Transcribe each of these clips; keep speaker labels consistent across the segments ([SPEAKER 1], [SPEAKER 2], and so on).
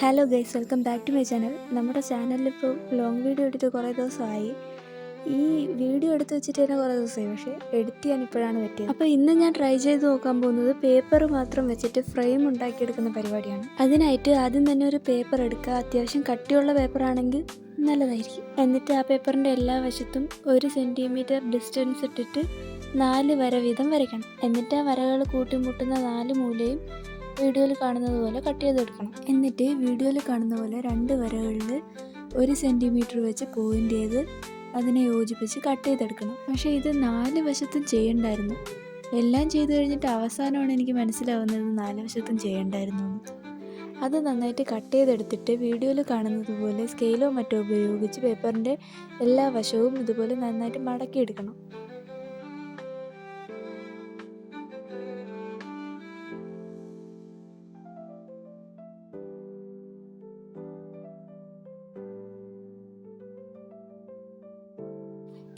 [SPEAKER 1] Hello guys, welcome back to my channel. നമ്മുടെ ചാനലിലിപ്പോൾ long video എടുത്ത് കുറേ ദിവസമായി. ഈ വീഡിയോ എടുത്ത് വെച്ചിട്ട് തന്നെ കുറേ ദിവസമായി, പക്ഷേ എഡിറ്റ് ചെയ്യാൻ ഇപ്പോഴാണ് പറ്റിയത്. അപ്പോൾ ഇന്ന് ഞാൻ ട്രൈ ചെയ്ത് നോക്കാൻ പോകുന്നത് പേപ്പർ മാത്രം വെച്ചിട്ട് ഫ്രെയിം ഉണ്ടാക്കിയെടുക്കുന്ന പരിപാടിയാണ്. അതിനായിട്ട് ആദ്യം തന്നെ ഒരു പേപ്പർ എടുക്കുക. അത്യാവശ്യം കട്ടിയുള്ള പേപ്പറാണെങ്കിൽ നല്ലതായിരിക്കും. എന്നിട്ട് ആ പേപ്പറിൻ്റെ എല്ലാ വശത്തും 1 സെൻറ്റിമീറ്റർ ഡിസ്റ്റൻസ് ഇട്ടിട്ട് 4 വര വീതം വരയ്ക്കണം. എന്നിട്ട് ആ വരകൾ കൂട്ടിമുട്ടുന്ന 4 മൂലയും വീഡിയോയിൽ കാണുന്നത് പോലെ കട്ട് ചെയ്തെടുക്കണം. എന്നിട്ട് വീഡിയോയിൽ കാണുന്ന പോലെ 2 വരകളിൽ 1 സെൻറ്റിമീറ്റർ വെച്ച് പോയിൻ്റ് ചെയ്ത് അതിനെ യോജിപ്പിച്ച് കട്ട് ചെയ്തെടുക്കണം. പക്ഷേ ഇത് 4 വശത്തും ചെയ്യണ്ടായിരുന്നു. എല്ലാം ചെയ്ത് കഴിഞ്ഞിട്ട് അവസാനമാണ് എനിക്ക് മനസ്സിലാവുന്നത് 4 വശത്തും ചെയ്യണ്ടായിരുന്നു എന്ന്. അത് നന്നായിട്ട് കട്ട് ചെയ്തെടുത്തിട്ട് വീഡിയോയിൽ കാണുന്നത് പോലെ സ്കെയിലോ മറ്റോ ഉപയോഗിച്ച് പേപ്പറിൻ്റെ എല്ലാ വശവും ഇതുപോലെ നന്നായിട്ട് മടക്കിയെടുക്കണം.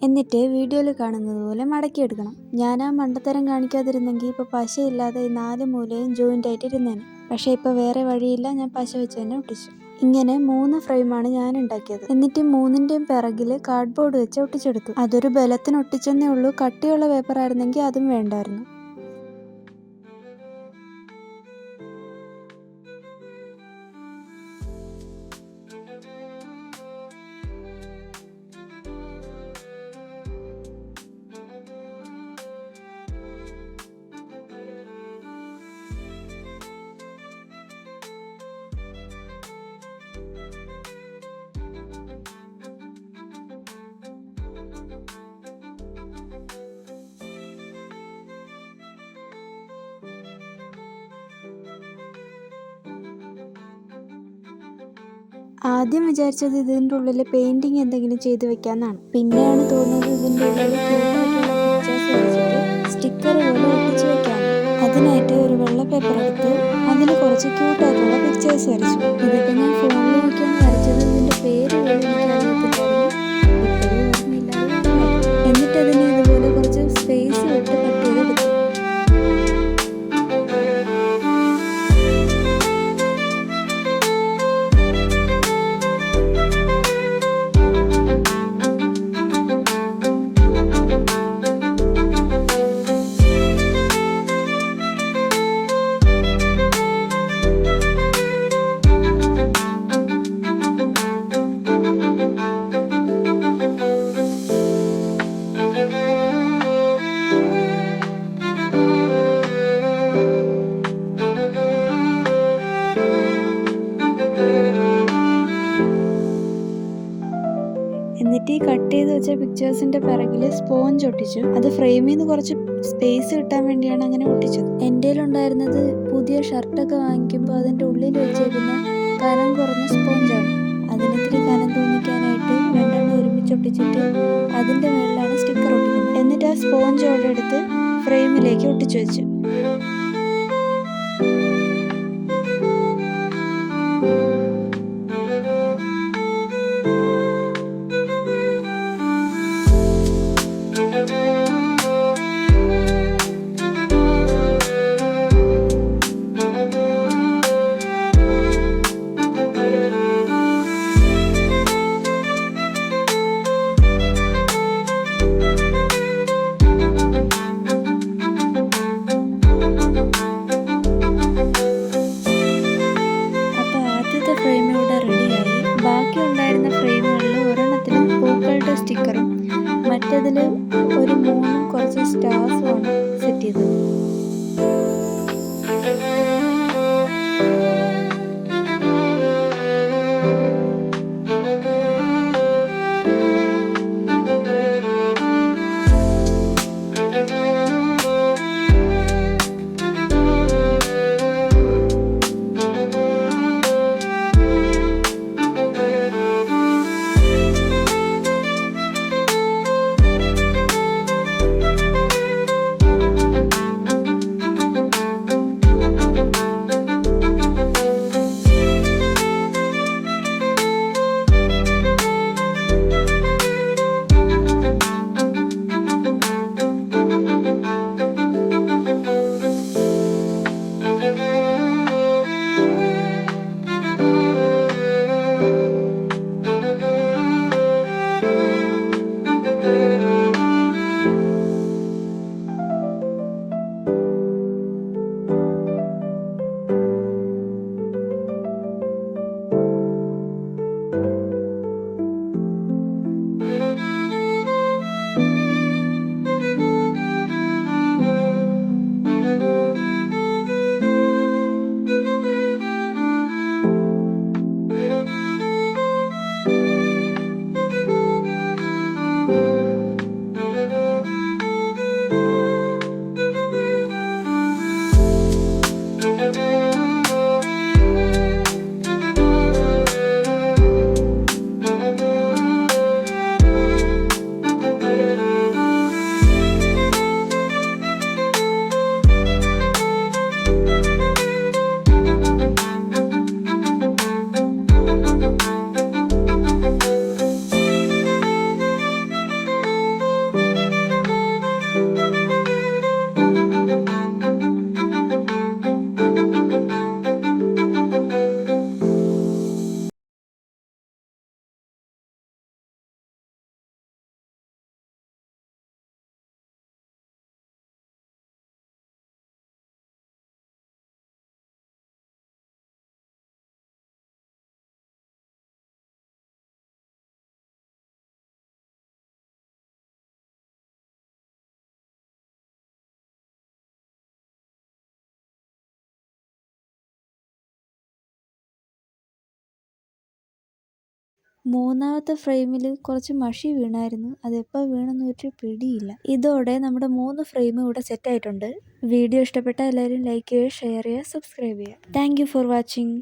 [SPEAKER 1] എന്നിട്ട് വീഡിയോയിൽ കാണുന്നത് പോലെ മടക്കിയെടുക്കണം. ഞാൻ ആ മണ്ടത്തരം കാണിക്കാതിരുന്നെങ്കിൽ ഇപ്പോൾ പശയില്ലാതെ ഈ 4 മൂലയും ജോയിൻ്റ് ആയിട്ട് ഇരുന്നേനെ. പക്ഷേ ഇപ്പോൾ വേറെ വഴിയില്ല, ഞാൻ പശ വെച്ച് തന്നെ ഒട്ടിച്ചു. ഇങ്ങനെ 3 ഫ്രെയിമാണ് ഞാൻ ഉണ്ടാക്കിയത്. എന്നിട്ട് 3ൻ്റെയും പിറകിൽ കാർഡ്ബോർഡ് വെച്ച് ഒട്ടിച്ചെടുത്തു. അതൊരു ബലത്തിന് ഒട്ടിച്ചെന്നേ ഉള്ളൂ. കട്ടിയുള്ള പേപ്പർ ആയിരുന്നെങ്കിൽ അതും വേണ്ടായിരുന്നു. ആദ്യം വിചാരിച്ചത് ഇതിൻ്റെ ഉള്ളിൽ പെയിൻറ്റിങ് എന്തെങ്കിലും ചെയ്ത് വെക്കാമെന്നാണ്. പിന്നെയാണ് തോന്നുന്നത് ഇതിൻ്റെ ഉള്ളിൽ ക്യൂട്ടായിട്ടുള്ള പിക്ചേഴ്സ് വെച്ചിട്ട് സ്റ്റിക്കർ പോലെ ഒട്ടിച്ച് വെക്കാം. അതിനായിട്ട് ഒരു വെള്ള പേപ്പർ എടുത്ത് അതിൽ കുറച്ച് ക്യൂട്ടായിട്ടുള്ള പിക്ചേഴ്സ് വരച്ചു. ഇതൊക്കെ ഞാൻ ഫോണിൽ നോക്കിയാണ് വരച്ചത്. ഇതിൻ്റെ പേര് പോലും എനിക്കറിയത്തില്ലായിരുന്നു. ഇപ്പോഴും ഓർമ്മയില്ലാതെ. എന്നിട്ട് അതിനെ ഇതുപോലെ കുറച്ച് സ്പേസ് വിട്ട് കട്ട് ചെയ്തെടുത്തു. എന്നിട്ട് ഈ കട്ട് ചെയ്ത് വെച്ച പിക്ചേഴ്സിൻ്റെ പിറകിൽ സ്പോഞ്ച് ഒട്ടിച്ചു. അത് ഫ്രെയിമിൽ നിന്ന് കുറച്ച് സ്പേസ് കിട്ടാൻ വേണ്ടിയാണ് അങ്ങനെ ഒട്ടിച്ചത്. എൻ്റെ കയ്യിലുണ്ടായിരുന്നത് പുതിയ ഷർട്ടൊക്കെ വാങ്ങിക്കുമ്പോൾ അതിൻ്റെ ഉള്ളിൽ വെച്ചേക്കുന്ന കനം കുറഞ്ഞ സ്പോഞ്ചാണ്. അതിനിത്തിരി കനം തോന്നിക്കാനായിട്ട് 2 ഒരുമിച്ച് ഒട്ടിച്ചിട്ട് അതിൻ്റെ മുകളിലാണ് സ്റ്റിക്കർ ഒട്ടിക്കുന്നത്. എന്നിട്ട് ആ സ്പോഞ്ച് അവിടെ എടുത്ത് ഫ്രെയിമിലേക്ക് ഒട്ടിച്ചു വെച്ചു. ഫ്രെയിം ഇവിടെ റെഡിയായി. ബാക്കി ഉണ്ടായിരുന്ന ഫ്രെയിമുകളിൽ ഒരെണ്ണത്തിൽ പൂക്കളുടെ സ്റ്റിക്കറും മറ്റതിൽ ഒരു 3 കുറച്ച് സ്റ്റാർസുമാണ് സെറ്റ് ചെയ്തത്. മൂന്നാമത്തെ ഫ്രെയിമിൽ കുറച്ച് മഷി വീണായിരുന്നു. അതെപ്പോൾ വീണെന്ന് ഒരു പിടിയില്ല. ഇതോടെ നമ്മുടെ 3 ഫ്രെയിം ഇവിടെ സെറ്റായിട്ടുണ്ട്. വീഡിയോ ഇഷ്ടപ്പെട്ടാൽ എല്ലാവരും ലൈക്ക് ചെയ്യുക, ഷെയർ ചെയ്യുക, സബ്സ്ക്രൈബ് ചെയ്യുക. Thank you for watching.